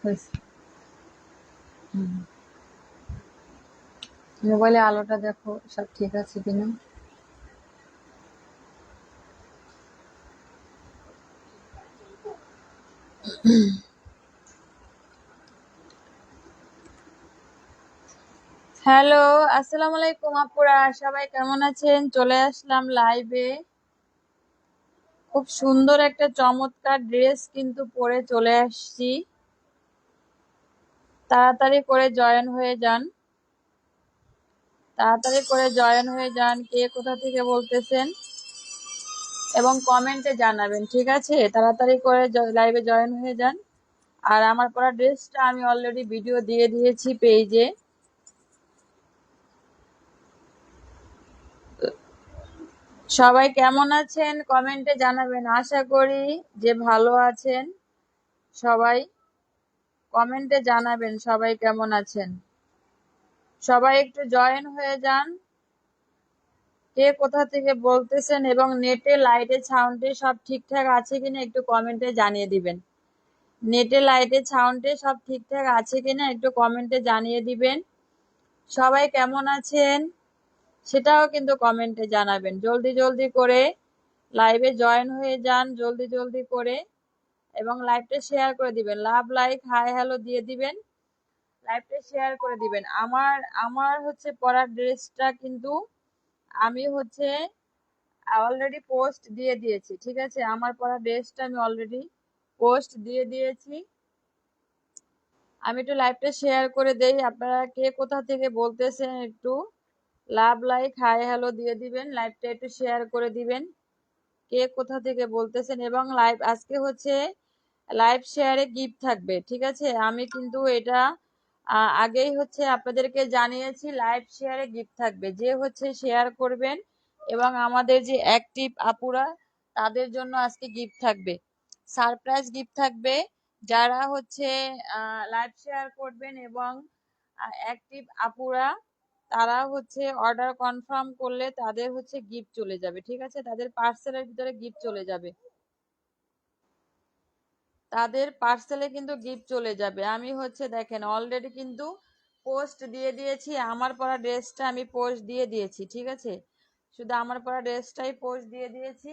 হয়েছে। মোবাইলে আলোটা দেখো সব ঠিক আছে কিনা। হ্যালো, আসসালামু আলাইকুম আপুরা, সবাই কেমন আছেন? চলে আসলাম লাইভে। খুব সুন্দর একটা চমৎকার ড্রেস কিন্তু পরে চলে আসছি। তাড়াতাড়ি করে জয়েন হয়ে যান, তাড়াতাড়ি করে জয়েন হয়ে যান। কে কোথা থেকে বলতেছেন এবং কমেন্টে জানাবেন, ঠিক আছে? তাড়াতাড়ি করে লাইভে জয়েন হয়ে যান। আর আমার পরা ড্রেসটা আমি অলরেডি ভিডিও দিয়ে দিয়েছি পেজে। সবাই কেমন আছেন কমেন্টে জানাবেন। আশা করি যে ভালো আছেন। সবাই কমেন্টে জানাবেন সবাই কেমন আছেন। সবাই একটু জয়েন হয়ে যান। কে কোথা থেকে বলতেছেন এবং নেটে লাইটে সাউন্ডে সব ঠিকঠাক আছে কিনা একটু কমেন্টে জানিয়ে দিবেন। নেটে লাইটে সাউন্ডে সব ঠিকঠাক আছে কিনা একটু কমেন্টে জানিয়ে দিবেন। সবাই কেমন আছেন সেটাও কিন্তু কমেন্টে জানাবেন। জলদি জলদি করে লাইভে জয়েন হয়ে যান, জলদি জলদি করে, এবং লাইভটা শেয়ার করে দিবেন। লাভ, লাইক, হাই, হ্যালো দিয়ে দিবেন। লাইভটা শেয়ার করে দিবেন। আমার আমার হচ্ছে পরার ড্রেসটা কিন্তু আমি হচ্ছে অলরেডি পোস্ট দিয়ে দিয়েছি, ঠিক আছে? আমার পরা ড্রেসটা আমি অলরেডি পোস্ট দিয়ে দিয়েছি। আমি একটু লাইভটা শেয়ার করে দেই। আপনারা কে কোথা থেকে বলতেছেন একটু লাভ, লাইক, হাই, হ্যালো দিয়ে দিবেন। লাইভটা একটু শেয়ার করে দিবেন কে কোথা থেকে বলতেছেন। এবং লাইভ আজকে হচ্ছে লাইভ শেয়ারে গিফট থাকবে, ঠিক আছে? আমি কিন্তু এটা আগেই হচ্ছে আপনাদেরকে জানিয়েছি, লাইভ শেয়ারে গিফট থাকবে। যে হচ্ছে শেয়ার করবেন এবং আমাদের যে অ্যাক্টিভ আপুরা তাদের জন্য আজকে গিফট থাকবে, সারপ্রাইজ গিফট থাকবে। যারা হচ্ছে লাইভ শেয়ার করবেন এবং অ্যাক্টিভ আপুরা তারা হচ্ছে অর্ডার কনফার্ম করলে তাদের হচ্ছে গিফট চলে যাবে, ঠিক আছে? তাদের পার্সেলের ভিতরে গিফট চলে যাবে, তাদের পার্সেলে কিন্তু গিফট চলে যাবে। আমি হচ্ছে দেখেন অলরেডি কিন্তু পোস্ট দিয়ে দিয়েছি। আমার পরা ড্রেসটা আমি পোস্ট দিয়ে দিয়েছি, ঠিক আছে? শুধু আমার পরা ড্রেসটাই পোস্ট দিয়ে দিয়েছি।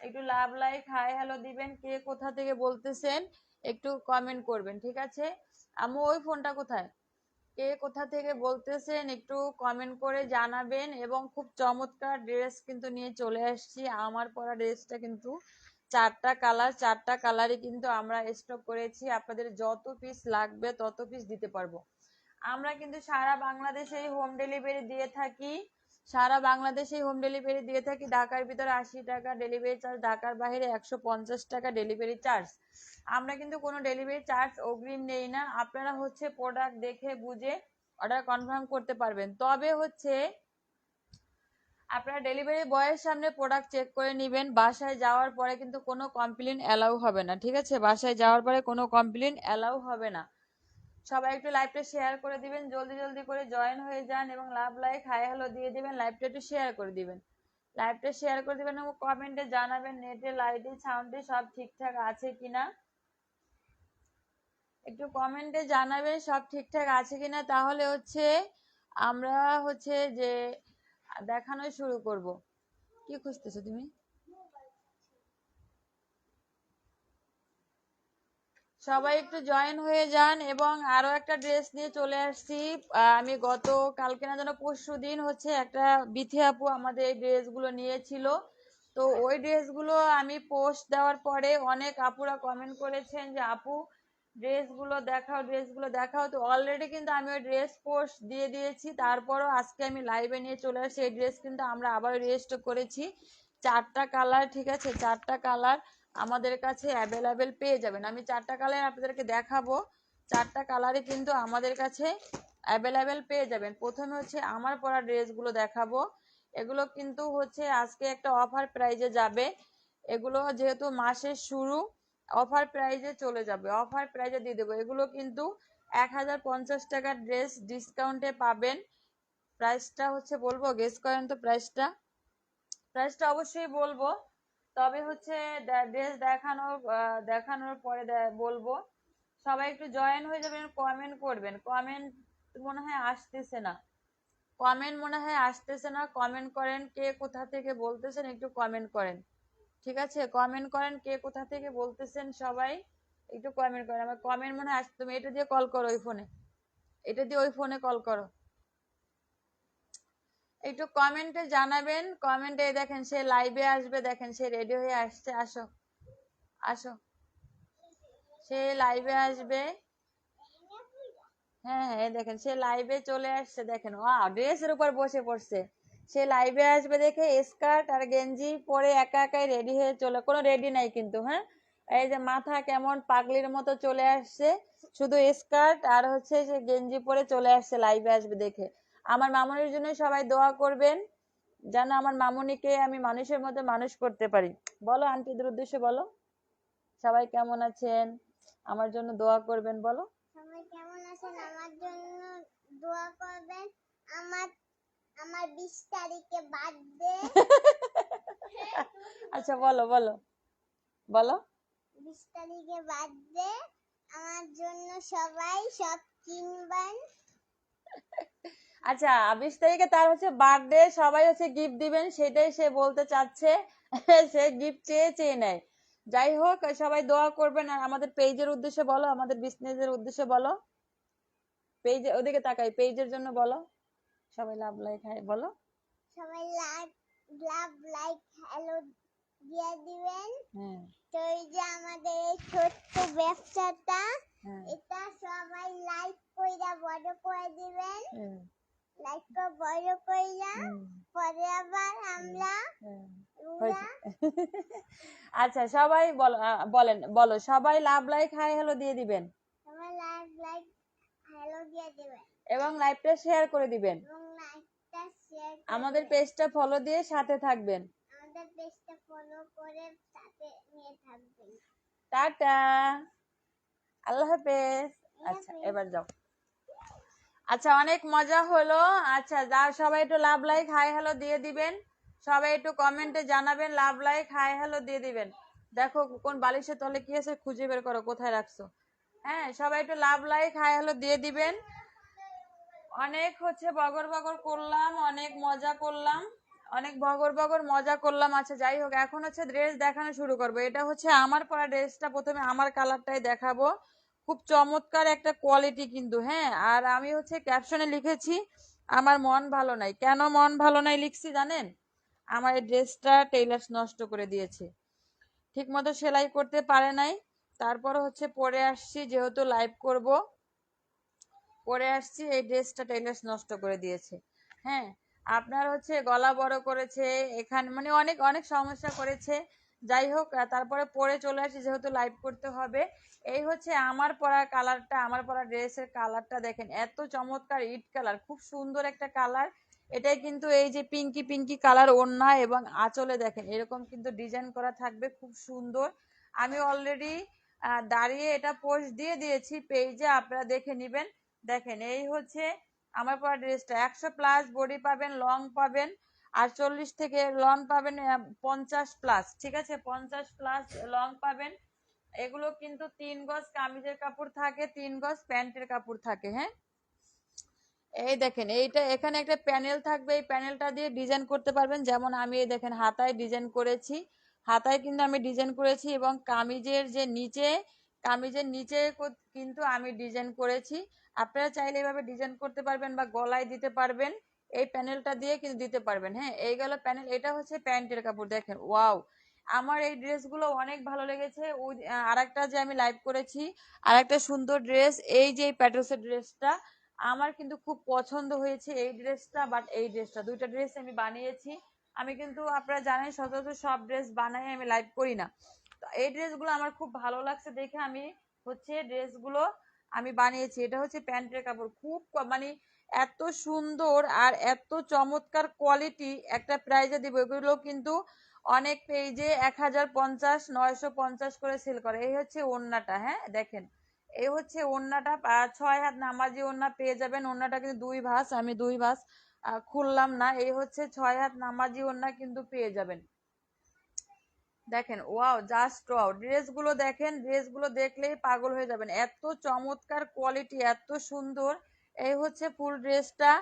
একটু লাভ, লাইক, হাই, হ্যালো দিবেন। কে কোথা থেকে বলতেছেন একটু কমেন্ট করবেন, ঠিক আছে? আম্মু ওই ফোনটা কোথায়? কে কোথা থেকে বলতেছেন একটু কমেন্ট করে জানাবেন। এবং খুব চমৎকার ড্রেস কিন্তু নিয়ে চলে আসছি। আমার পরা ড্রেসটা কিন্তু চারটা কালারই কিন্তু আমরা স্টক করেছি। আপনাদের যত পিস লাগবে তত পিস দিতে পারবো। আমরা কিন্তু সারা বাংলাদেশেই হোম ডেলিভারি দিয়ে থাকি। সারা বাংলাদেশেই হোম ডেলিভারি দিয়ে থাকি। ঢাকার ভিতরে 80 টাকা ডেলিভারি চার্জ, ঢাকার বাইরে 150 টাকা ডেলিভারি চার্জ। আমরা কিন্তু কোনো ডেলিভারি চার্জ অগ্রিম নেই না। আপনারা হচ্ছে প্রোডাক্ট দেখে বুঝে অর্ডার কনফার্ম করতে পারবেন। তবে হচ্ছে আপনারা ডেলিভারি বয়ের সামনে প্রোডাক্ট চেক করে নেবেন। বাসায় যাওয়ার পরে কিন্তু কোনো কমপ্লেন অ্যালাউ হবে না, ঠিক আছে? বাসায় যাওয়ার পরে কোনো কমপ্লেন অ্যালাউ হবে না। সবাই একটু লাইভটা শেয়ার করে দিবেন, জলদি জলদি করে জয়েন হয়ে যান এবং লাভ, লাইক, হাই, হ্যালো দিয়ে দিবেন। লাইভটা একটু শেয়ার করে দিবেন, লাইভটা শেয়ার করে দিবেন এবং কমেন্টে জানাবেন নেটে লাইটে সাউন্ডে সব ঠিকঠাক আছে কিনা। একটু কমেন্টে জানাবেন সব ঠিকঠাক আছে কিনা, তাহলে হচ্ছে আমরা হচ্ছে যে দেখানো শুরু করব। কি খুঁজতেছো তুমি? সবাই একটু জয়েন হয়ে যান। এবং আরো একটা ড্রেস নিয়ে চলে আসছি। আমি গত কালকে না যেন পরশু দিন হচ্ছে একটা বিথি আপু আমাদের এই ড্রেসগুলো নিয়েছিল। তো ওই ড্রেসগুলো আমি পোস্ট দেওয়ার পরে অনেক আপুরা কমেন্ট করেছেন যে আপু ড্রেসগুলো দেখাও, ড্রেসগুলো দেখাও। তো অলরেডি কিন্তু আমি ওই ড্রেস পোস্ট দিয়ে দিয়েছি। তারপরও আজকে আমি লাইভে নিয়ে চলে আসছি। এই ড্রেস কিন্তু আমরা আবার রেস্ট করেছি। চারটা কালার, ঠিক আছে? চারটা কালার আমাদের কাছে অ্যাভেলেবেল পেয়ে যাবেন। আমি চারটা কালার আপনাদেরকে দেখাবো। চারটা কালারই কিন্তু আমাদের কাছে অ্যাভেলেবেল পেয়ে যাবেন। প্রথমে হচ্ছে আমার পরা ড্রেসগুলো দেখাবো। এগুলো কিন্তু হচ্ছে আজকে একটা অফার প্রাইজে যাবে। এগুলো যেহেতু মাসের শুরু, অফার প্রাইজে চলে যাবে, অফার প্রাইজে দিয়ে দেবো। এগুলো কিন্তু 1050 টাকার ড্রেস ডিসকাউন্টে পাবেন। প্রাইসটা হচ্ছে বলবো, গেস করেন তো প্রাইসটা। প্রাইসটা অবশ্যই বলবো, তবে হচ্ছে ড্রেস দেখানোর পরে বলবো। সবাই একটু জয়েন হয়ে যাবেন, কমেন্ট করবেন। কমেন্ট মনে হয় আসতেছে না, কমেন্ট মনে হয় আসতেছে না। কমেন্ট করেন কে কোথা থেকে বলতেছেন, একটু কমেন্ট করেন। ঠিক আছে, কমেন্ট করেন কে কোথা থেকে বলতেছেন সবাই, একটু কমেন্ট করেন। আমার কমেন্ট মনে হয় তুমি এটা দিয়ে কল করো, ওই ফোনে, এটা দিয়ে ওই ফোনে কল করো। একটু কমেন্টে জানাবেন, কমেন্টে দেখেন সে লাইভে আসবে, দেখেন সে রেডি হয়ে আসছে। আসো আসো, সে লাইভে আসবে। হ্যাঁ হ্যাঁ, দেখেন সে লাইভে চলে আসছে, দেখেন ড্রেসের উপর বসে পড়ছে। সে লাইভে আসবে দেখে স্কার্ট আর গেঞ্জি পরে একা একাই রেডি হয়ে চলে, কোনো রেডি নাই কিন্তু। হ্যাঁ, এই যে মাথা কেমন পাগলির মতো চলে আসছে, শুধু স্কার্ট আর হচ্ছে সে গেঞ্জি পরে চলে আসছে লাইভে আসবে দেখে। আমার মামুনির জন্য সবাই দোয়া করবেন, যেন আমার মামুনিকে আমি মানুষের মধ্যে মানুষ করতে পারি। বলো আন্টিদের উদ্দেশ্যে বলো, সবাই কেমন আছেন, আমার জন্য দোয়া করবেন। বলো সবাই কেমন আছেন, আমার জন্য দোয়া করবেন। আমার আমার 20 তারিখে বার্থডে। আচ্ছা বলো বলো বলো। 20 তারিখে বার্থডে, আমার জন্য সবাই সব কিনবেন। আচ্ছা 20 তারিখে তার হচ্ছে বার্থডে, সবাই হচ্ছে গিফট দিবেন, সেটাই সে বলতে চাচ্ছে। সে গিফট চেয়ে চেয়ে নেয়। যাই হোক, সবাই দোয়া করবেন। আর আমাদের পেজের উদ্দেশ্যে বলো, আমাদের বিজনেসের উদ্দেশ্যে বলো। পেজে ওদিকে তাকাই, পেজের জন্য বলো, সবাই লাভ লাইক হাই বলো। সবাই লাভ লাইক হ্যালো দিয়ে দিবেন। হ্যাঁ তো এই যে আমাদের এই ছোট্ট ব্যবসাটা, হ্যাঁ এটা সবাই লাইক কইরা বড় করে দিবেন। হ্যাঁ লাইক করে বড় কইরা পরে আবার আমরা হয়েছে। আচ্ছা সবাই বলো, বলেন বলো, সবাই লাভ লাইক হাই হ্যালো দিয়ে দিবেন সবাই লাইক হ্যালো দিয়ে দিবেন এবং লাইভটা শেয়ার করে দিবেন। এবং লাইকটা শেয়ার আমাদের পেজটা ফলো দিয়ে সাথে থাকবেন। আমাদের পেজটা ফলো করে সাথে নিয়ে থাকবেন। টাটা, আল্লাহ হাফেজ। আচ্ছা এবার যাও। আচ্ছা অনেক মজা হলো। আচ্ছা যা, সবাই একটু লাভ লাইক হাই হ্যালো দিয়ে দিবেন। সবাই একটু কমেন্টে জানাবেন, লাভ লাইক হাই হ্যালো দিয়ে দিবেন। দেখো কোন বালিশের তলে কি আছে, খুঁজে বের করো কোথায় রাখছো। হ্যাঁ, সবাই একটু লাভ লাইক হাই হ্যালো দিয়ে দিবেন। অনেক হচ্ছে বগর বগর করলাম, অনেক মজা করলাম, অনেক বগর বগর মজা করলাম। আচ্ছা যাই হোক, এখন হচ্ছে ড্রেস দেখানো শুরু করবো। এটা হচ্ছে আমার পরা ড্রেসটা, প্রথমে আমার কালারটাই দেখাবো। খুব চমৎকার একটা কোয়ালিটি কিন্তু। হ্যাঁ, আর আমি হচ্ছে ক্যাপশনে লিখেছি আমার মন ভালো নাই। কেন মন ভালো নাই লিখছি জানেন? আমার এই ড্রেসটা টেইলার্স নষ্ট করে দিয়েছে, ঠিক মতো সেলাই করতে পারে নাই। তারপর হচ্ছে পরে আসছি, যেহেতু লাইভ করব পরে আসছি, এই ড্রেসটা টেইলার্স নষ্ট করে দিয়েছে। হ্যাঁ, আপনার হচ্ছে গলা বড় করেছে, এখানে মানে অনেক অনেক সমস্যা করেছে। যাই হোক, তারপরে পরে চলে আসি যেহেতু লাইভ করতে হবে। এই হচ্ছে আমার পরা কালারটা, আমার পরা ড্রেসের কালারটা দেখেন, এত চমৎকার ইট কালার, খুব সুন্দর একটা কালার। এটাই কিন্তু এই যে পিঙ্কি পিঙ্কি কালার ওড়না এবং আঁচলে দেখেন এরকম কিন্তু ডিজাইন করা থাকবে, খুব সুন্দর। আমি অলরেডি দাঁড়িয়ে এটা পোস্ট দিয়ে দিয়েছি পেজে, আপনারা দেখে নেবেন। দেখেন এই হচ্ছে আমার পরা ড্রেসটা, 100+ বডি পাবেন, লং পাবেন, আর 40 থেকে লং পাবেন 50+। ঠিক আছে, 50+ লং পাবেন। এগুলো কিন্তু 3 গজ কামিজের কাপড় থাকে, 3 গজ প্যান্টের কাপড় থাকে। হ্যাঁ, এই দেখেন এইটা, এখানে একটা প্যানেল থাকবে, এই প্যানেলটা দিয়ে ডিজাইন করতে পারবেন। যেমন আমি এই দেখেন হাতায় ডিজাইন করেছি, হাতায় কিন্তু আমি ডিজাইন করেছি, এবং কামিজের নিচে কিন্তু আমি ডিজাইন করেছি। আপনারা চাইলে এভাবে ডিজাইন করতে পারবেন বা গলায় দিতে পারবেন, এই প্যানেলটা দিয়ে কিন্তু দিতে পারবেন। হ্যাঁ, এই গেল প্যানেল। এটা হচ্ছে প্যান্টের কাপড়। দেখেন ওয়াও, আমার এই ড্রেসগুলো অনেক ভালো লেগেছে। ওই আরেকটা যে আমি লাইভ করেছি, আরেকটা সুন্দর ড্রেস, এই যে প্যাটোসের ড্রেসটা আমার কিন্তু খুব পছন্দ হয়েছে, এই ড্রেসটা। বাট এই ড্রেসটা, দুইটা ড্রেস আমি বানিয়েছি। আমি কিন্তু আপনারা জানেন সচরাচর সব ড্রেস বানাই আমি লাইভ করি না। তো এই ড্রেসগুলো আমার খুব ভালো লাগছে দেখে আমি হচ্ছে ড্রেসগুলো আমি বানিয়েছি। এটা হচ্ছে প্যান্টের কাপড়, খুব মানে এত সুন্দর আর এত চমৎকার কোয়ালিটি। একটা প্রাইজে দিব, এগুলো কিন্তু অনেক পেজে 1050 950 করে সেল করে। এই হচ্ছে ওড়নাটা। হ্যাঁ দেখেন, এই হচ্ছে ওড়নাটা, 6 হাত নামাজি ওড়না পেয়ে যাবেন। ওড়নাটা কিন্তু 2 ভাঁজ, আমি 2 ভাঁজ খুললাম না। এই হচ্ছে 6 হাত নামাজি ওড়না কিন্তু পেয়ে যাবেন। দেখেন, ওয়াও, জাস্ট ওয়াও, ড্রেসগুলো দেখেন, ড্রেসগুলো দেখলেই পাগল হয়ে যাবেন, এত চমৎকার কোয়ালিটি, এত সুন্দর। এই হচ্ছে ফুল ড্রেসটা।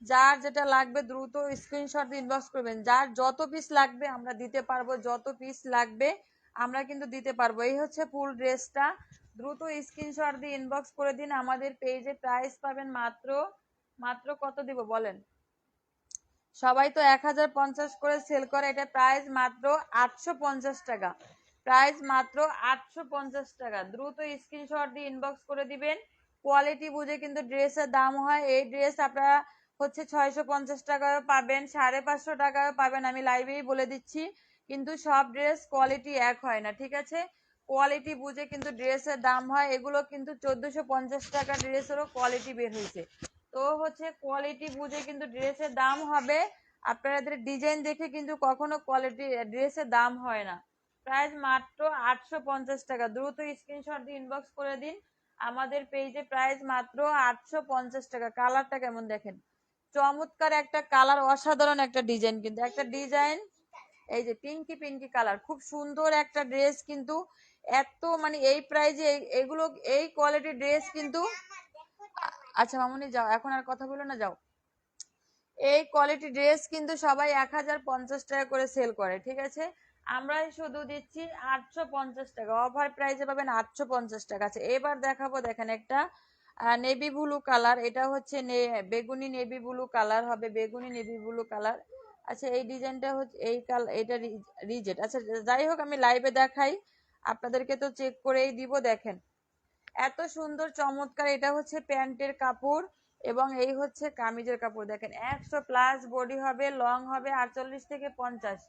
যার যেটা লাগবে দ্রুত স্ক্রিনশট ইনবক্স করবেন, যার যত পিস লাগবে আমরা দিতে পারবো, যত পিস লাগবে আমরা কিন্তু দিতে পারবো। এই হচ্ছে ফুল ড্রেসটা, দ্রুত স্ক্রিনশট দিয়ে ইনবক্স করে দিন। আমাদের পেজে প্রাইস পাবেন মাত্র, মাত্র কত দিব বলেন? সবাই তো 1050 করে সেল করে, এটা প্রাইস মাত্র 850 টাকা, প্রাইস মাত্র 850 টাকা। দ্রুত স্ক্রিনশট দিয়ে ইনবক্স করে দিবেন। কোয়ালিটি বুঝে কিন্তু ড্রেসের দাম হয়। এই ড্রেস আপনারা হচ্ছে 650 টাকায় পাবেন, 550 টাকায় পাবেন, আমি লাইভেই বলে দিচ্ছি। কিন্তু সব ড্রেস কোয়ালিটি এক হয় না, ঠিক আছে? কোয়ালিটি বুঝে কিন্তু ড্রেসের দাম হয়। এগুলো কিন্তু 1450 টাকা ড্রেসেরও কোয়ালিটি বের হয়েছে। তো হচ্ছে কোয়ালিটি বুঝে কিন্তু ড্রেসের দাম হবে। আপনাদের ডিজাইন দেখে কিন্তু কখনো কোয়ালিটি ড্রেসের দাম হয় না। প্রাইস মাত্র 850 টাকা। দ্রুত স্ক্রিনশট দিয়ে ইনবক্স করে দিন। আমাদের পেজে প্রাইস মাত্র 850 টাকা। কালারটা কেমন দেখেন, চমৎকার একটা কালার, অসাধারণ একটা ডিজাইন, কিন্তু একটা ডিজাইন, এই যে পিঙ্কি পিঙ্কি কালার, খুব সুন্দর একটা ড্রেস কিন্তু। এত মানে এই প্রাইজে এগুলো, এই কোয়ালিটির ড্রেস কিন্তু। আচ্ছা মামুনি যাও, এখন আর কথা বলো না, যাও। এই কোয়ালিটি ড্রেস কিন্তু সবাই 1050 টাকা করে সেল করে, ঠিক আছে? আমরাই শুধু দিচ্ছি 850 টাকা, অফার প্রাইসে পাবেন 850 টাকা। আছে, এবার দেখাবো, দেখেন একটা নেভি ব্লু কালার, এটা হচ্ছে বেগুনি নেভি ব্লু কালার হবে, বেগুনি নেভি ব্লু কালার। আচ্ছা, এই ডিজাইনটা হচ্ছে এই কালার, এটা রিজেট। আচ্ছা যাই হোক, আমি লাইভে দেখাই, আপনাদেরকে তো চেক করেই দিব। দেখেন, এত সুন্দর চমৎকার, এটা হচ্ছে প্যান্টের কাপড় এবং এই হচ্ছে কামিজের কাপড়। দেখেন 100+ বডি হবে, লং হবে 48 থেকে 50,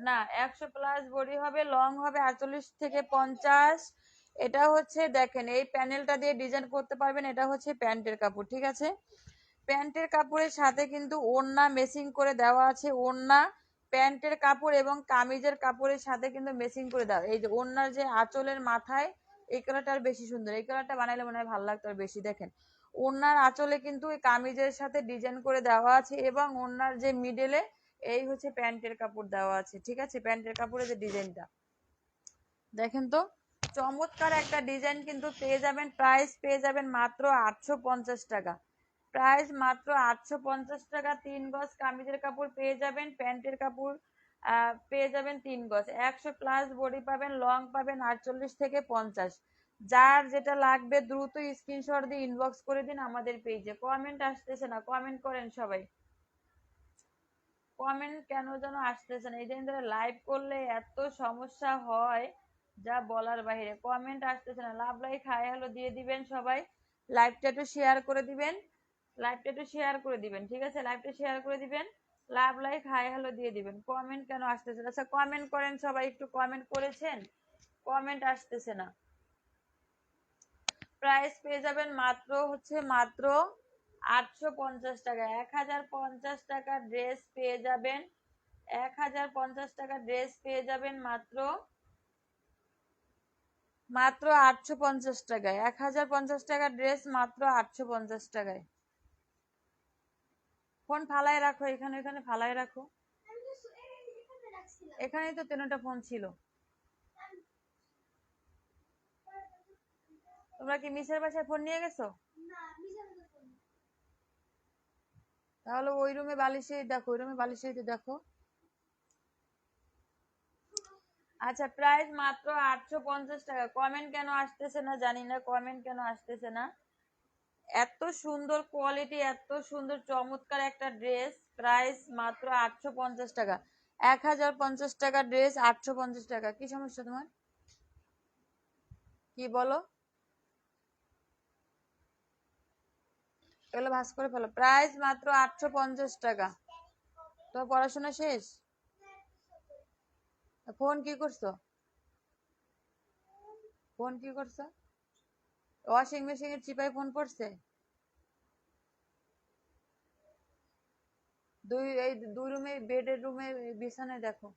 না 100+ বডি হবে, লং হবে 48 থেকে 50। এটা হচ্ছে দেখেন, এই প্যানেলটা দিয়ে ডিজাইন করতে পারবেন। এটা হচ্ছে প্যান্টের কাপড়, ঠিক আছে? প্যান্টের কাপড়ের সাথে কিন্তু ওড়না মেসিং করে দেওয়া আছে। ওড়না, প্যান্টের কাপড় এবং কামিজের কাপড়ের সাথে কিন্তু মেসিং করে দেওয়া। এই যে ওড়নার যে আঁচলের মাথায়, এই কালারটা আর বেশি সুন্দর, এই কালারটা বানাইলে মনে হয় ভালো লাগতো আর বেশি। দেখেন, ওড়নার আঁচলে কিন্তু এই কামিজের সাথে ডিজাইন করে দেওয়া আছে এবং ওড়নার যে মিডলে এই হচ্ছে প্যান্টের কাপড় দেওয়া আছে, ঠিক আছে? প্যান্টের কাপড়ের যে ডিজাইনটা দেখেন তো, চমৎকার একটা ডিজাইন কিন্তু পেয়ে যাবেন। প্রাইস পেয়ে যাবেন মাত্র 850 টাকা, প্রাইস মাত্র 850 টাকা। 3 গজ কামিজের কাপড় পেয়ে যাবেন, প্যান্টের কাপড় পেয়ে যাবেন 3 গজ, 100+ বডি পাবেন, লং পাবেন 48 থেকে 50। যার যেটা লাগবে দ্রুত স্ক্রিনশট দিয়ে ইনবক্স করে দিন আমাদের পেজে। কমেন্ট আসতেছে না, কমেন্ট করেন সবাই। কমেন্ট কেন যেন আসতেছে না, এই দিন ধরে লাইভ করলে এত সমস্যা হয় যা বলার বাইরে। কমেন্ট আসতেছে না, লাভ লাইক হাই হ্যালো দিয়ে দিবেন সবাই। লাইভটা একটু শেয়ার করে দিবেন, লাইভটা একটু শেয়ার করে দিবেন, ঠিক আছে? লাইভটা শেয়ার করে দিবেন, লাভ লাইক হাই হ্যালো দিয়ে দিবেন। কমেন্ট কেন আসতেছে না? আচ্ছা কমেন্ট করেন সবাই, একটু কমেন্ট করেছেন, কমেন্ট আসতেছে না। প্রাইস পেয়ে যাবেন মাত্র হচ্ছে মাত্র 850 টাকা। 1050 টাকা ড্রেস পেয়ে যাবেন, 1050 টাকা ড্রেস পেয়ে যাবেন মাত্র, মাত্র 850 টাকায়। 1050 টাকা ড্রেস মাত্র 850 টাকায়। ফোন ফালায় রাখো, এখানে এখানে ফালায় রাখো, এখানেই তো 3টা ফোন ছিল। তোমরা কি মিসের বাসায় ফোন নিয়ে গেছো? তাহলে ওই রুমে বালিশেই দেখো, ওই রুমে বালিশেই দেখো। আচ্ছা, প্রাইস মাত্র 850 টাকা। কমেন্ট কেন আসতেছে না জানি না, কমেন্ট কেন আসতেছে না। এত সুন্দর কোয়ালিটি, এত সুন্দর চমৎকার একটা ড্রেস, প্রাইস মাত্র 850 টাকা। 1050 টাকা ড্রেস 850 টাকা। কি সমস্যা তোমার, কি বলো? এগুলো ভাস করে ফেলো। প্রাইস মাত্র 850 টাকা। তো পড়াশোনা শেষ? ফোন কি করছো, ফোন কি করছো? ওয়াশিং মেশিনের চিপায় ফোন পড়ছে? এই দুই রুমে, বেডের রুমে, বিছানায় দেখো।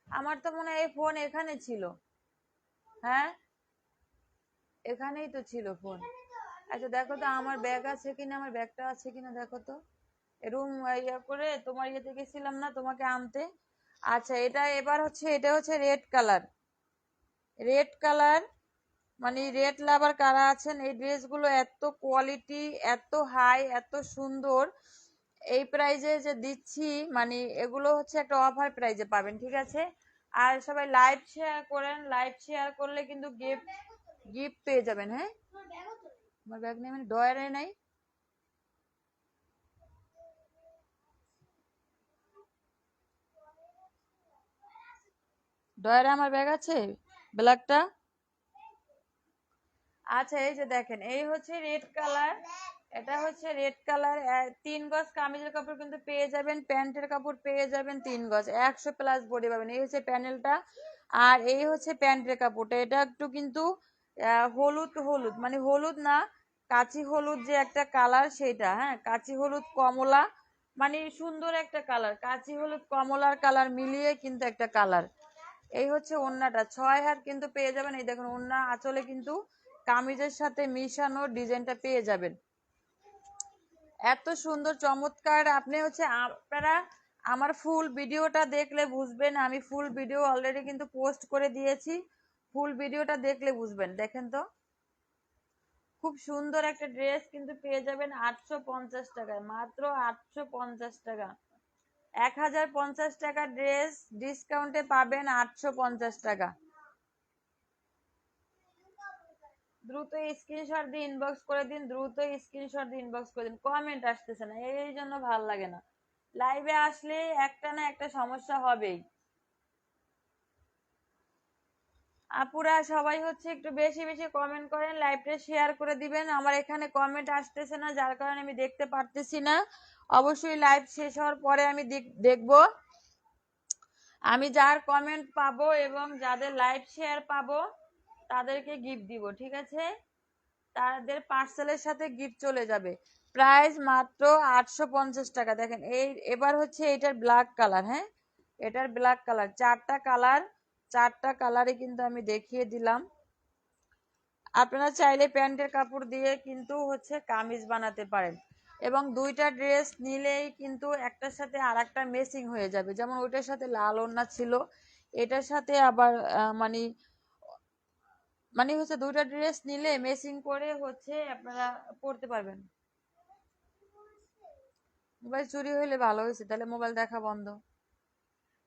আমার তো মনে হয় এই ফোন এখানে ছিল। হ্যাঁ, এখানেই তো ছিল ফোন। আচ্ছা দেখো তো আমার ব্যাগ আছে কিনা, আমার ব্যাগটা আছে কিনা দেখো তো। রুম ইয়ে করে তোমার ইয়েতে গেছিলাম না তোমাকে আনতে। আচ্ছা, এটা হচ্ছে রেড কালার। রেড কালার মানে রেড লাভার কারা আছেন, এই ড্রেসগুলো এত কোয়ালিটি, এত হাই, এত সুন্দর। এই প্রাইজে যে দিচ্ছি, মানে এগুলো হচ্ছে একটা অফার প্রাইজে পাবেন, ঠিক আছে। আর সবাই লাইভ শেয়ার করেন, লাইভ শেয়ার করলে কিন্তু গিফট গিফট পেয়ে যাবেন। হ্যাঁ, আমার ব্যাগ নেই মানে ডয়ারে নাই। ডয়ারে আমার ব্যাগ আছে ব্ল্যাকটা। আচ্ছা, এই যে দেখেন, এই হচ্ছে রেড কালার। এটা হচ্ছে রেড কালার। 3 গজ কামিজের কাপড় কিন্তু পেয়ে যাবেন, প্যান্টের কাপড় পেয়ে যাবেন 3 গজ, 100+ বডি পাবেন। এই হচ্ছে প্যানেলটা, আর এই হচ্ছে প্যান্টের কাপড়টা। এটা একটু কিন্তু হলুদ হলুদ, মানে হলুদ না, কাচি হলুদ যে একটা কালার সেইটা, হ্যাঁ, কাচি হলুদ কমলা, মানে সুন্দর একটা কালার, কাচি হলুদ কমলার কালার মিলিয়ে কিন্তু একটা কালার। এই হচ্ছে ওড়নাটা, 6 হাত কিন্তু পেয়ে যাবেন। এই দেখুন ওড়না আঁচলে কিন্তু কামিজের সাথে মিশানো ডিজাইনটা পেয়ে যাবেন। এত সুন্দর চমৎকার। আপনি হচ্ছে আপনারা আমার ফুল ভিডিওটা দেখলে বুঝবেন, আমি ফুল ভিডিও অলরেডি কিন্তু পোস্ট করে দিয়েছি। ফুল ভিডিওটা দেখলে বুঝবেন। দেখেন তো, খুব সুন্দর একটা ড্রেস কিন্তু পেয়ে যাবেন 850 টাকায়, মাত্র 850 টাকা। 1050 টাকা ড্রেস ডিসকাউন্টে পাবেন 850 টাকা। দ্রুত স্ক্রিনশট দিয়ে ইনবক্স করে দিন, দ্রুত স্ক্রিনশট দিয়ে ইনবক্স করে দিন। কমেন্ট আসতেছে না, এই জন্য ভাল লাগে না। লাইভে আসলে একটা না একটা সমস্যা হবেই। আপুরা সবাই হচ্ছে একটু বেশি বেশি কমেন্ট করেন, লাইভটা শেয়ার করে দিবেন। আমার এখানে কমেন্ট আসতেছে না, যার কারণে আমি দেখতে পারতেছি না। অবশ্যই লাইভ শেষ হওয়ার পরে আমি দেখব, আমি যার কমেন্ট পাবো এবং যাদের লাইভ শেয়ার পাবো তাদেরকে গিফট দিব, ঠিক আছে। তাদের পার্সেলের সাথে গিফট চলে যাবে। প্রাইস মাত্র 850 টাকা। দেখেন এই এবার হচ্ছে এটার ব্ল্যাক কালার, হ্যাঁ, এটার ব্ল্যাক কালার, 4টা কালার, 4টা কালারে কিন্তু আমি দেখিয়ে দিলাম। আপনারা চাইলে প্যান্টের কাপড় দিয়ে কিন্তু হচ্ছে কামিজ বানাতে পারেন, এবং 2টা ড্রেস নিলেই কিন্তু একটার সাথে আর একটা ম্যাচিং হয়ে যাবে। যেমন ওইটার সাথে লাল ওড়না ছিল, এটার সাথে আবার মানে মানে হচ্ছে 2টা ড্রেস নিলে ম্যাচিং করে হচ্ছে আপনারা পরতে পারবেন। মোবাইল চুরি হইলে ভালো হয়েছে, তাহলে মোবাইল দেখা বন্ধ।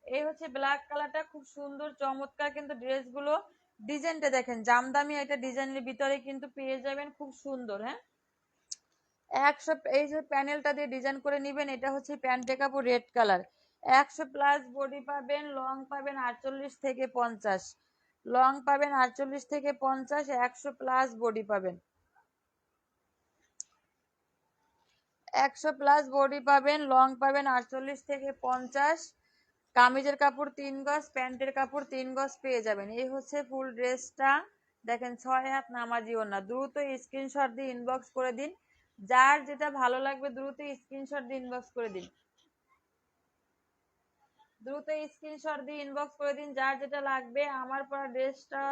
এই হচ্ছে ব্ল্যাক কালারটা, খুব সুন্দর চমৎকার কিন্তু ড্রেসগুলো। ডিজাইনটা দেখেন, জামদামি একটা ডিজাইনের ভিতরে কিন্তু পেয়ে যাবেন, খুব সুন্দর। হ্যাঁ, এই যে প্যানেলটা দিয়ে ডিজাইন করে নিবেন, এটা হচ্ছে প্যান্টের কাপড় রেড কালার। 100+ বডি পাবেন, লং পাবেন 48 থেকে 50, লং পাবেন 48 থেকে 50, 100+ বডি পাবেন, 100+ বডি পাবেন, লং পাবেন 48 থেকে 50। কামিজের কাপড় 3 গজ, প্যান্টের কাপড় 3 গজ পেয়ে যাবেন। এই হচ্ছে ফুল ড্রেসটা। দেখেন 6 হাত নামাজি ওড়না। দ্রুত স্ক্রিনশট দিয়ে ইনবক্স করে দিন, যার যেটা ভালো লাগবে দ্রুত স্ক্রিনশট দিয়ে ইনবক্স করে দিন, দ্রুত স্ক্রিনশট দিয়ে ইনবক্স করে দিন, যার যেটা লাগবে। আমার পরা ড্রেসটা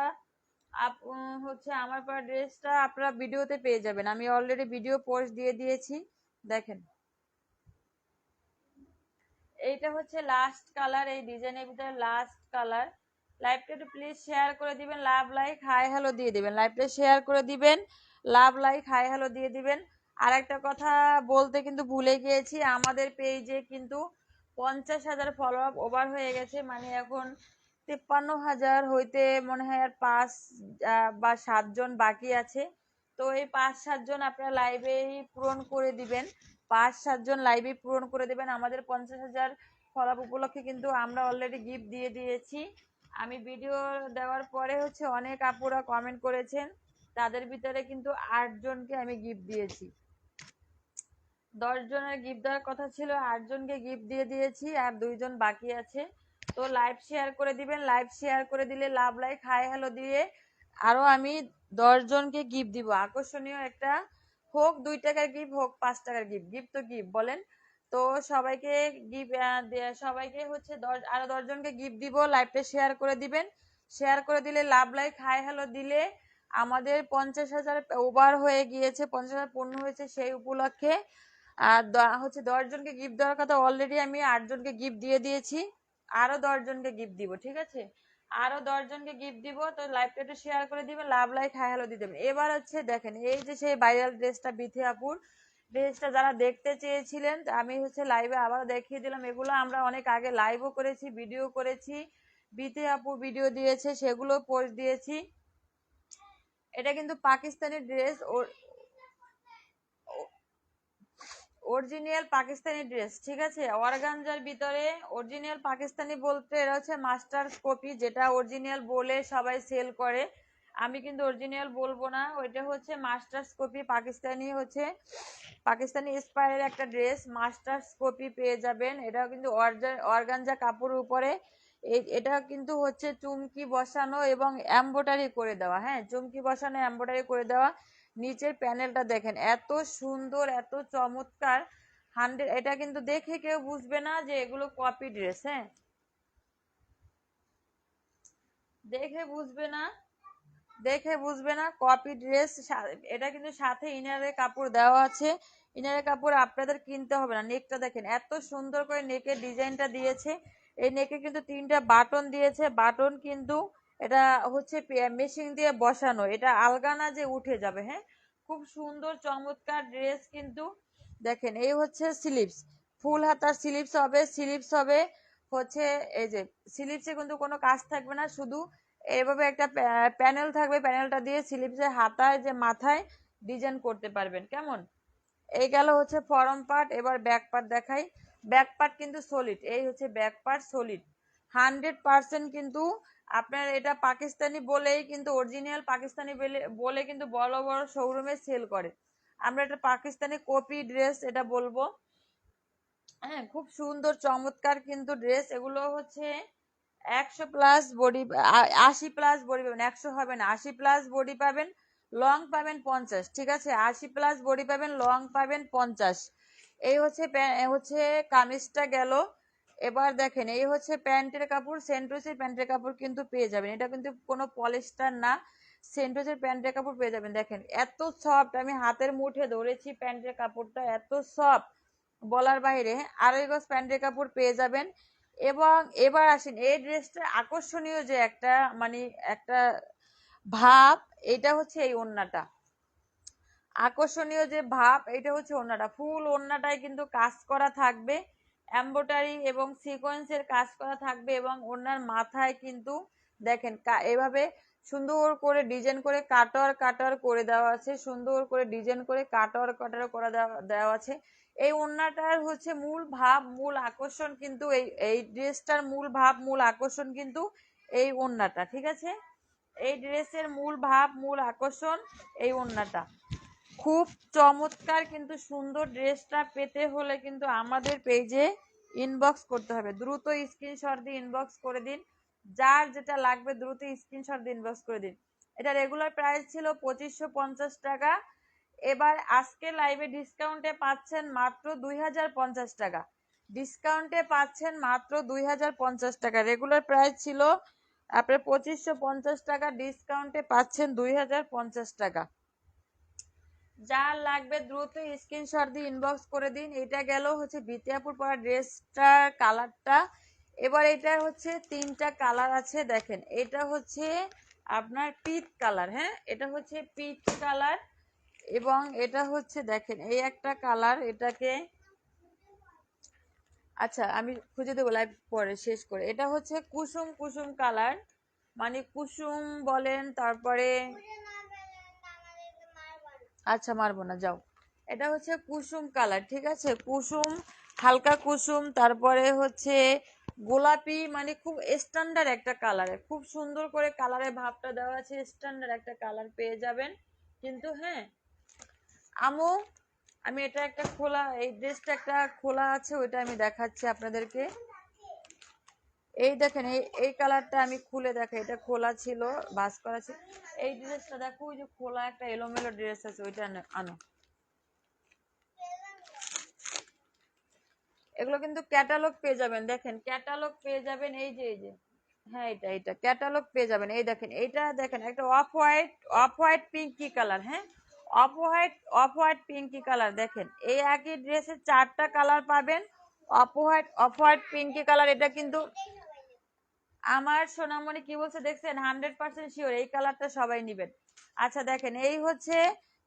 হচ্ছে আমার পরা ড্রেসটা আপনারা ভিডিওতে পেয়ে যাবেন, আমি অলরেডি ভিডিও পোস্ট দিয়ে দিয়েছি। দেখেন এইটা হচ্ছে লাস্ট কালার, এই ডিজাইনের ভিতরে লাস্ট কালার। লাইভটা একটু প্লিজ শেয়ার করে দিবেন, লাভ লাইক হাই হ্যালো দিয়ে দিবেন, লাইভটা শেয়ার করে দিবেন, লাভ লাইক হাই হ্যালো দিয়ে দিবেন। আর একটা কথা বলতে কিন্তু ভুলে গিয়েছি, আমাদের পেজে কিন্তু 50,000 ফলো আপ ওভার হয়ে গেছে, মানে এখন 53,000 হইতে মনে হয় আর 5 বা 7 জন বাকি আছে। তো এই 5-7 জন আপনারা লাইভেই পূরণ করে দিবেন, 5-7 জন লাইভে পূরণ করে দেবেন। আমাদের 50,000 ফলোআপ উপলক্ষে কিন্তু আমরা অলরেডি গিফট দিয়ে দিয়েছি। আমি ভিডিও দেওয়ার পরে হচ্ছে অনেক আপুরা কমেন্ট করেছেন, তাদের ভিতরে কিন্তু 8 জনকে আমি গিফট দিয়েছি। 10 জনের গিফট দেওয়ার কথা ছিল, 8 জনকে গিফট দিয়ে দিয়েছি, আর 2 জন বাকি আছে। তো লাইভ শেয়ার করে দিবেন, লাইভ শেয়ার করে দিলে লাভ লাইক হাই হ্যালো দিয়ে আরো আমি 10 জনকে গিফট দিব। আকর্ষণীয় একটা, হোক 2 টাকার গিফট, হোক 5 টাকার গিফট, গিফট তো গিফট বলেন। তো সবাইকে গিফট, সবাইকে হচ্ছে আরো 10 জনকে গিফট দিব। লাইভটা শেয়ার করে দিবেন, শেয়ার করে দিলে লাভ লাইক হাই হ্যালো দিলে আমাদের 50,000 ওভার হয়ে গিয়েছে, 50,000 পূর্ণ হয়েছে, সেই উপলক্ষে আর হচ্ছে 10 জনকে গিফট দেওয়ার কথা, অলরেডি আমি 8 জনকে গিফট দিয়ে দিয়েছি, আরো 10 জনকে গিফট দিব, ঠিক আছে? আরো 10 জনকে গিফট দিব। তো লাইভটা একটু শেয়ার করে দিবেন, লাভ লাইক হাই হ্যালো দিয়ে দেবেন। এবার হচ্ছে দেখেন, এই যে সেই ভাইরাল ড্রেসটা, বিথি আপুর ড্রেসটা যারা দেখতে চেয়েছিলেন, আমি হচ্ছে লাইভে আবার দেখিয়ে দিলাম। এগুলো আমরা অনেক আগে লাইভও করেছি, ভিডিও করেছি, বিথি আপু ভিডিও দিয়েছে, সেগুলো পোস্ট দিয়েছি। এটা কিন্তু Pakistani dress, original Pakistani dress, ঠিক আছে? অর্গানজার ভিতরে অরিজিনাল পাকিস্তানি বলতে এটা হচ্ছে মাস্টার্স কপি, যেটা অরিজিনাল বলে সবাই সেল করে। আমি কিন্তু অরিজিনাল বলবো না, ওইটা হচ্ছে মাস্টার্স কপি। পাকিস্তানি হচ্ছে পাকিস্তানি ইন্সপায়ারের একটা ড্রেস, মাস্টার্স কপি পেয়ে যাবেন। এটাও কিন্তু অর্গানজা কাপড়ের উপরে। এটা কিন্তু হচ্ছে চুমকি বসানো এবং এমব্রয়ডারি করে দেওয়া, হ্যাঁ, চুমকি বসানো এমব্রয়ডারি করে দেওয়া। নিচের প্যানেলটা দেখেন, এত সুন্দর, এত চমৎকার। 100, এটা কিন্তু দেখে কেউ বুঝবে না যে এগুলো কপি ড্রেস, হ্যাঁ, দেখে বুঝবে না, দেখে বুঝবে না কপি ড্রেস। এটা কিন্তু সাথে ইনারের কাপড় দেওয়া আছে। ইনারের কাপড় আপনাদের কিনতে হবে না। নেকটা দেখেন, এত সুন্দর করে নেকের ডিজাইনটা দিয়েছে। এই নেকে কিন্তু 3টা বাটন দিয়েছে, বাটন কিন্তু এটা হচ্ছে মেশিন দিয়ে বসানো, এটা আলগা না যে উঠে যাবে, হ্যাঁ। খুব সুন্দর চমৎকার ড্রেস কিন্তু। দেখেন, এই হচ্ছে স্লিপস, ফুল হাতার স্লিপস হবে। স্লিপস হবে হচ্ছে, এই যে স্লিপসে কিন্তু কোনো কাজ থাকবে না, শুধু এভাবে একটা প্যানেল থাকবে, প্যানেলটা দিয়ে স্লিপসের হাতায় যে মাথায় ডিজাইন করতে পারবেন, কেমন? এই গেল হচ্ছে ফরম পার্ট। এবার ব্যাক পার্ট দেখাই। ব্যাক পার্ট কিন্তু সলিড, এই হচ্ছে ব্যাক পার্ট সলিড 100% কিন্তু। আপনার এটা পাকিস্তানি বলেই কিন্তু, অরিজিনাল পাকিস্তানি বলে কিন্তু বড় বড় শোরুমে সেল করে। আমরা এটা পাকিস্তানি কপি ড্রেস এটা বলবো, হ্যাঁ। খুব সুন্দর চমৎকার কিন্তু ড্রেস এগুলো হচ্ছে। 100+ বডি, 80+ বডি পাবেন, 100 হবে না, 80+ বডি পাবেন, লং পাবেন 50, ঠিক আছে? 80+ বডি পাবেন, লং পাবেন 50। এই হচ্ছে হচ্ছে কামিজটা গেল। এবার দেখেন, এই হচ্ছে প্যান্টের কাপড়, সেন্টোসের প্যান্টের কাপড় কিন্তু পেয়ে যাবেন। এটা কিন্তু কোনো পলিস্টার না, সেন্টোসের প্যান্টের কাপড় পেয়ে যাবেন। দেখেন এত সফট, আমি হাতের মুঠে ধরেছি, প্যান্টের কাপড়টা এত সফট বলার বাইরে। আড়াই গজ প্যান্টের কাপড় পেয়ে যাবেন। এবং এবার আসেন, এই ড্রেসটা আকর্ষণীয় যে একটা, মানে একটা ভাব, এটা হচ্ছে এই ওড়নাটা। আকর্ষণীয় যে ভাব, এটা হচ্ছে ওড়নাটা। ফুল ওড়নাটায় কিন্তু কাজ করা থাকবে, এমব্রয়ডারি এবং সিকোয়েন্সের কাজ করা থাকবে। এবং ওড়নার মাথায় কিন্তু দেখেন এভাবে সুন্দর করে ডিজাইন করে কাটর কাটর করে দেওয়া আছে, সুন্দর করে ডিজাইন করে কাটর কাটর করে দেওয়া আছে। এই ওড়নাটার হচ্ছে মূল ভাব, মূল আকর্ষণ কিন্তু এই ড্রেসটার মূল ভাব, মূল আকর্ষণ কিন্তু এই ওড়নাটা, ঠিক আছে? এই ড্রেসের মূল ভাব, মূল আকর্ষণ এই ওড়নাটা। খুব চমৎকার কিন্তু সুন্দর। ড্রেসটা পেতে হলে কিন্তু আমাদের পেজে ইনবক্স করতে হবে, দ্রুত স্ক্রিনশট দিয়ে ইনবক্স করে দিন। যার যেটা লাগবে দ্রুত স্ক্রিনশট দিয়ে ইনবক্স করে দিন। এটা রেগুলার প্রাইস ছিল 2550 টাকা, এবার আজকে লাইভে ডিসকাউন্টে পাচ্ছেন মাত্র 2050 টাকা। ডিসকাউন্টে পাচ্ছেন মাত্র 2050 টাকা। রেগুলার প্রাইস ছিল আপনার 2550 টাকা, ডিসকাউন্টে পাচ্ছেন 2050 টাকা। যার লাগবে দ্রুত স্ক্রিনশট দিয়ে ইনবক্স করে দিন। এটা গেল হচ্ছে বিতিয়াপুর পরা ড্রেসটার কালারটা। এবার এটা হচ্ছে 3টা কালার আছে, দেখেন এটা হচ্ছে আপনার পিচ কালার, হ্যাঁ, এটা হচ্ছে পিচ কালার। এবং এটা হচ্ছে দেখেন এই একটা কালার, এটাকে, আচ্ছা আমি খুঁজে দেবো লাইভ পরে শেষ করে। এটা হচ্ছে কুসুম কুসুম কালার, মানে কুসুম বলেন, তারপরে আচ্ছা মারবো না, যাও। এটা হচ্ছে কুসুম কালার, ঠিক আছে? কুসুম, হালকা কুসুম, তারপরে হচ্ছে গোলাপি, মানে খুব স্ট্যান্ডার্ড একটা কালার, খুব সুন্দর করে কালারের ভাবটা দেওয়া আছে, স্ট্যান্ডার্ড একটা কালার পেয়ে যাবেন কিন্তু, হ্যাঁ। আমু, আমি এটা একটা খোলা, এই ড্রেসটা একটা খোলা আছে, ওইটা আমি দেখাচ্ছি আপনাদেরকে। এই দেখেন, এই কালারটা আমি খুলে দেখাই, এটা খোলা ছিল, ভাঁজ করা ছিল। এই ড্রেসটা দেখো, ওই যে খোলা একটা এলোমেলো ড্রেস আছে, ওইটা আনো। এগুলো কিন্তু ক্যাটালগ পেয়ে যাবেন, দেখেন ক্যাটালগ পেয়ে যাবেন, এই যে হ্যাঁ, এটা ক্যাটালগ পেয়ে যাবেন। এই দেখেন, এইটা দেখেন একটা off white, off white Pinki colour, হ্যাঁ, অফ হোয়াইট পিঙ্কি কালার, দেখেন এই একই ড্রেসের 4টা কালার পাবেন। অফ হোয়াইট পিঙ্কি কালার, এটা কিন্তু আমার সোনামণি কি বলছে দেখছেন, 100% শিওর এই কালারটা সবাই নিবেন। আচ্ছা দেখেন, এই হচ্ছে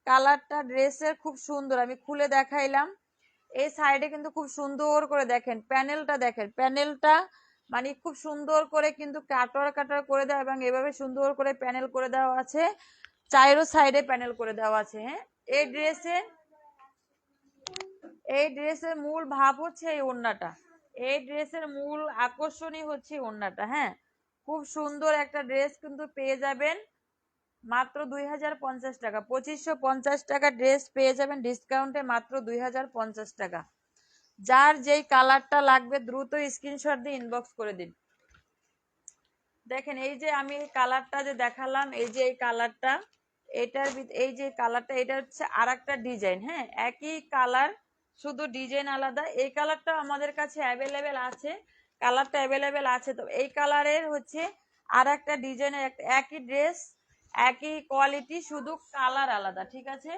কালারটা ড্রেসের, খুব সুন্দর, আমি খুলে দেখাইলাম। এই সাইডে কিন্তু খুব সুন্দর করে দেখেন প্যানেলটা, দেখেন প্যানেলটা মানে খুব সুন্দর করে কিন্তু কাটার কাটার করে দেওয়া, এবং এভাবে সুন্দর করে প্যানেল করে দেওয়া আছে, চাইরো সাইডে প্যানেল করে দেওয়া আছে। হ্যাঁ, এই ড্রেসের মূল ভাব হচ্ছে এই ওড়নাটা, এই ড্রেসের মূল আকর্ষণই হচ্ছে ওড়নাটা। হ্যাঁ, খুব সুন্দর একটা ড্রেস কিন্তু পেয়ে যাবেন মাত্র 2050 টাকা। 2550 টাকা ড্রেস পেয়ে যাবেন ডিসকাউন্টে মাত্র 2050 টাকা। যার যেই কালারটা লাগবে দ্রুত স্ক্রিনশট দিয়ে ইনবক্স করে দিন। দেখেন এই যে আমি কালারটা যে দেখালাম, এই যে এই কালারটা, এই যে কালারটা, এটা হচ্ছে আর একটা ডিজাইন। হ্যাঁ, একই কালার, শুধু ডিজাইন আলাদা। এই কালারটা আমাদের কাছে অ্যাভেলেবেল আছে, কালারটা অ্যাভেলেবেল আছে। তো এই কালারের হচ্ছে আর একটা ডিজাইনের, একই ড্রেস একই কোয়ালিটি, শুধু কালার আলাদা। ঠিক আছে,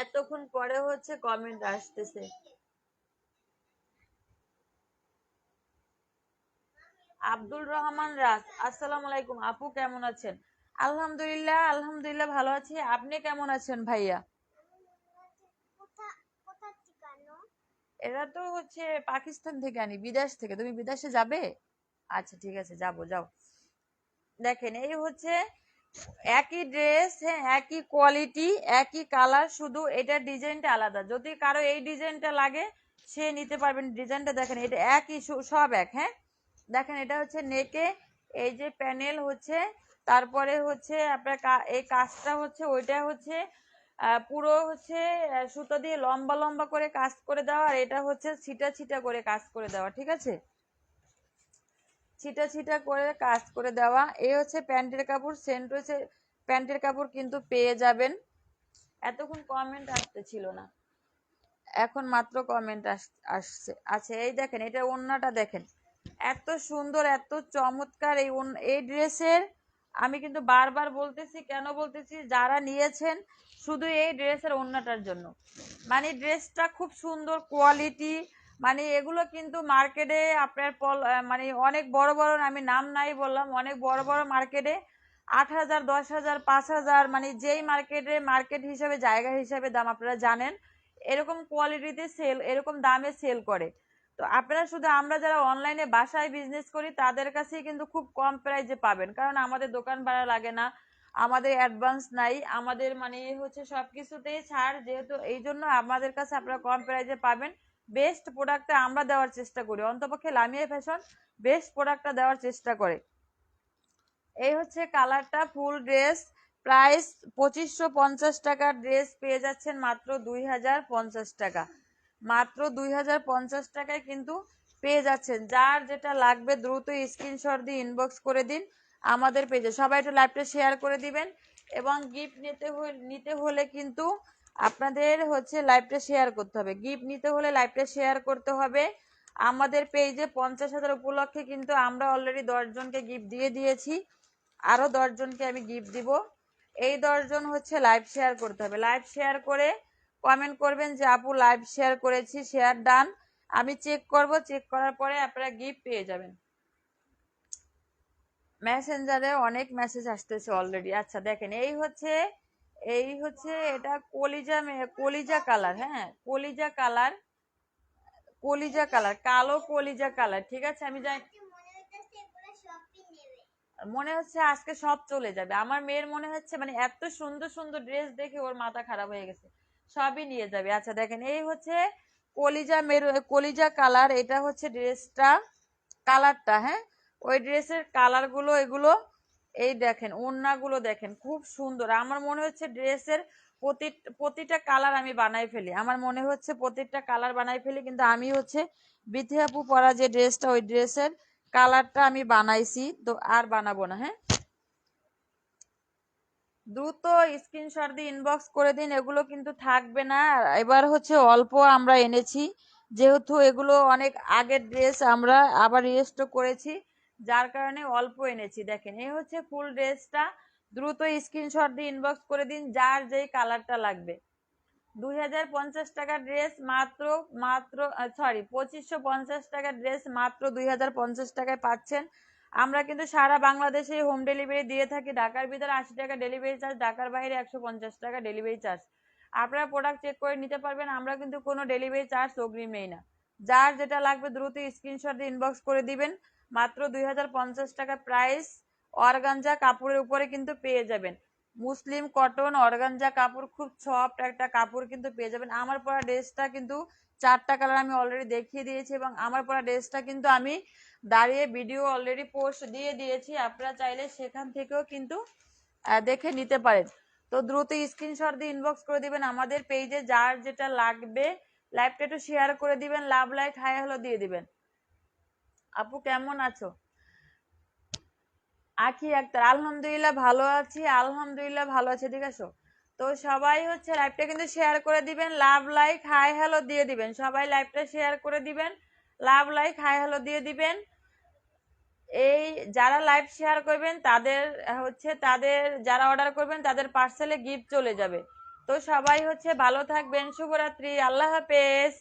এতক্ষণ পরে হচ্ছে কমেন্ট আসতেছে। আব্দুল রহমান রাজ, আসসালামু আলাইকুম আপু, কেমন আছেন? আলহামদুলিল্লাহ, আলহামদুলিল্লাহ ভালো আছি। আপনি কেমন আছেন ভাইয়া? কোথা ঠিকানো? এরা তো হচ্ছে পাকিস্তান থেকে আনি, বিদেশ থেকে। তুমি বিদেশে যাবে? আচ্ছা ঠিক আছে, যাবো, যাও। দেখেন এই হচ্ছে একই ড্রেস, হ্যাঁ একই কোয়ালিটি একই কালার, শুধু এটার ডিজাইনটা আলাদা। যদি কারো এই ডিজাইনটা লাগে সে নিতে পারবেন। ডিজাইনটা দেখেন, এটা একই, সব এক। হ্যাঁ, দেখেন এটা হচ্ছে নেকে, এই যে প্যানেল হচ্ছে, তারপরে হচ্ছে আপনার এই কাজটা হচ্ছে, ওইটা হচ্ছে পুরো হচ্ছে সুতো দিয়ে লম্বা লম্বা করে কাজ করে দেওয়া, আর এটা হচ্ছে ছিটা ছিটা করে কাজ করে দেওয়া। ঠিক আছে, ছিটা ছিটা করে কাজ করে দেওয়া। এই হচ্ছে প্যান্টের কাপড়, সেন্ট হচ্ছে প্যান্টের কাপড় কিন্তু পেয়ে যাবেন। এতক্ষণ কমেন্ট আসতে ছিল না, এখন মাত্র কমেন্ট আসছে। আচ্ছা এই দেখেন, এটা ওড়নাটা দেখেন, এত সুন্দর এত চমৎকার এই ড্রেসের। আমি কিন্তু বারবার বলতেছি, কেন বলতেছি, যারা নিয়েছেন শুধু এই ড্রেসের ওড়নাটার জন্য। মানে ড্রেসটা খুব সুন্দর কোয়ালিটি, মানে এগুলো কিন্তু মার্কেটে আপনার মানে অনেক বড় বড়, আমি নাম নাই বললাম, অনেক বড় বড় মার্কেটে 8,000, 10,000, 5,000, মানে যেই মার্কেট হিসাবে, জায়গা হিসাবে দাম আপনারা জানেন, এরকম কোয়ালিটিতে সেল, এরকম দামে সেল করে। তো আপনারা শুধু, আমরা যারা অনলাইনে বাসায় বিজনেস করি তাদের কাছেই কিন্তু খুব কম প্রাইসে পাবেন, কারণ আমাদের দোকান ভাড়া লাগে না, আমাদের অ্যাডভান্স নাই, আমাদের মানে হচ্ছে সবকিছুতেই ছাড়, যেহেতু এই জন্য আমাদের কাছে আপনারা কম প্রাইসে পাবেন। বেস্ট প্রোডাক্টটা আমরা দেওয়ার চেষ্টা করি, অন্তপক্ষে লামিয়া ফ্যাশন বেস্ট প্রোডাক্টটা দেওয়ার চেষ্টা করে। এই হচ্ছে কালারটা, ফুল ড্রেস প্রাইস 2550 টাকা, ড্রেস পেয়ে যাচ্ছেন মাত্র 2050 টাকা। মাত্র 2050 টাকায় কিন্তু পেয়ে যাচ্ছেন। যার যেটা লাগবে দ্রুত স্ক্রিনশট দিয়ে ইনবক্স করে দিন আমাদের পেজে। সবাই একটু লাইভটা শেয়ার করে দিবেন, এবং গিফট নিতে হলে কিন্তু আপনাদের হচ্ছে লাইভটা শেয়ার করতে হবে। গিফট নিতে হলে লাইভটা শেয়ার করতে হবে। আমাদের পেজে 50,000 উপলক্ষে কিন্তু আমরা অলরেডি 10 জনকে গিফট দিয়ে দিয়েছি, আরো 10 জনকে আমি গিফট দিব। এই 10 জন হচ্ছে লাইভ শেয়ার করতে হবে। লাইভ শেয়ার করে কমেন্ট করবেন যে আপু লাইভ শেয়ার করেছি, শেয়ার ডান। আমি চেক করব, চেক করার পরে আপনারা গিফট পেয়ে যাবেন। মেসেঞ্জারে অনেক মেসেজ আসতেছে অলরেডি। আচ্ছা দেখেন, এই হচ্ছে এটা কলিজা কালার। হ্যাঁ, কলিজা কালার, কালো কলিজা কালার। ঠিক আছে, আমি যাই, মনে হচ্ছে আজকে সব চলে যাবে। আমার মেয়ের মনে হচ্ছে, মানে এত সুন্দর সুন্দর ড্রেস দেখে ওর মাথা খারাপ হয়ে গেছে, সবই নিয়ে যাবে। আচ্ছা দেখেন, এই হচ্ছে কলিজা কালার, এটা হচ্ছে ড্রেসটা কালারটা। হ্যাঁ, ওই ড্রেসের কালার গুলো এগুলো। এই দেখেন ওড়নাগুলো দেখেন, খুব সুন্দর। আমার মনে হচ্ছে ড্রেসের প্রতিটা কালার আমি বানাই ফেলি, আমার মনে হচ্ছে প্রত্যেকটা কালার বানাই ফেলি, কিন্তু আমি হচ্ছে বিথি আপু পরা যে ড্রেসটা, ওই ড্রেসের কালারটা আমি বানাইছি, তো আর বানাবো না। হ্যাঁ, দ্রুত স্ক্রিনশট দিয়ে ইনবক্স করে দিন, এগুলো কিন্তু থাকবে না। এবার হচ্ছে অল্প আমরা এনেছি, যেহেতু এগুলো অনেক আগের ড্রেস, আমরা আবার রিস্টক করেছি, যার কারণে অল্প এনেছি। দেখেন এই হচ্ছে ফুল ড্রেসটা, দ্রুত স্ক্রিনশট দিয়ে ইনবক্স করে দিন যার যেই কালারটা লাগবে। 2050 টাকার ড্রেস মাত্র মাত্র 2550 টাকার ড্রেস মাত্র 2050 টাকায় পাচ্ছেন। আমরা কিন্তু সারা বাংলাদেশে হোম ডেলিভারি দিয়ে থাকি। ঢাকার ভিতরে 80 টাকা ডেলিভারি চার্জ, ঢাকার বাইরে 150 টাকা ডেলিভারি চার্জ। আপনারা প্রোডাক্ট চেক করে নিতে পারবেন, আমরা কিন্তু কোনো ডেলিভারি চার্জ অগ্রিম নেই না। যার যেটা লাগবে দ্রুত স্ক্রিনশট দিয়ে ইনবক্স করে দিবেন। মাত্র 2050 টাকা প্রাইস। অর্গানজা কাপড়ের উপরে কিন্তু পেয়ে যাবেন মুসলিম কটন অর্গানজা কাপড়, খুব সফট একটা কাপড় কিন্তু পেয়ে যাবেন। আমার পরা ড্রেসটা কিন্তু 4টা কালার আমি অলরেডি দেখিয়ে দিয়েছি এবং আমার পরা ড্রেসটা কিন্তু আমি দাঁড়িয়ে ভিডিও অলরেডি পোস্ট দিয়ে দিয়েছি। আপনারা চাইলে সেখান থেকেও কিন্তু দেখে নিতে পারেন। তো দ্রুত স্ক্রিনশট দিয়ে ইনবক্স করে দিবেন আমাদের পেজে যার যেটা লাগবে। লাইভটা একটু শেয়ার করে দিবেন, লাভ লাইক হাই হ্যালো দিয়ে দিবেন। আপু কেমন আছো? আখি আক্তার, আলহামদুলিল্লাহ ভালো আছি, আলহামদুলিল্লাহ ভালো আছে। ঠিক আছে, তো সবাই হচ্ছে লাইভটা কিন্তু শেয়ার করে দিবেন, লাভ লাইক হাই হ্যালো দিয়ে দিবেন। সবাই লাইভটা শেয়ার করে দিবেন, লাভ লাইক হাই হ্যালো দিয়ে দিবেন। এই যারা লাইভ শেয়ার করবেন তাদের তাদের যারা অর্ডার করবেন তাদের পার্সেলে গিফট চলে যাবে। তো সবাই ভালো থাকবেন, শুভরাত্রি, আল্লাহ হাফেজ।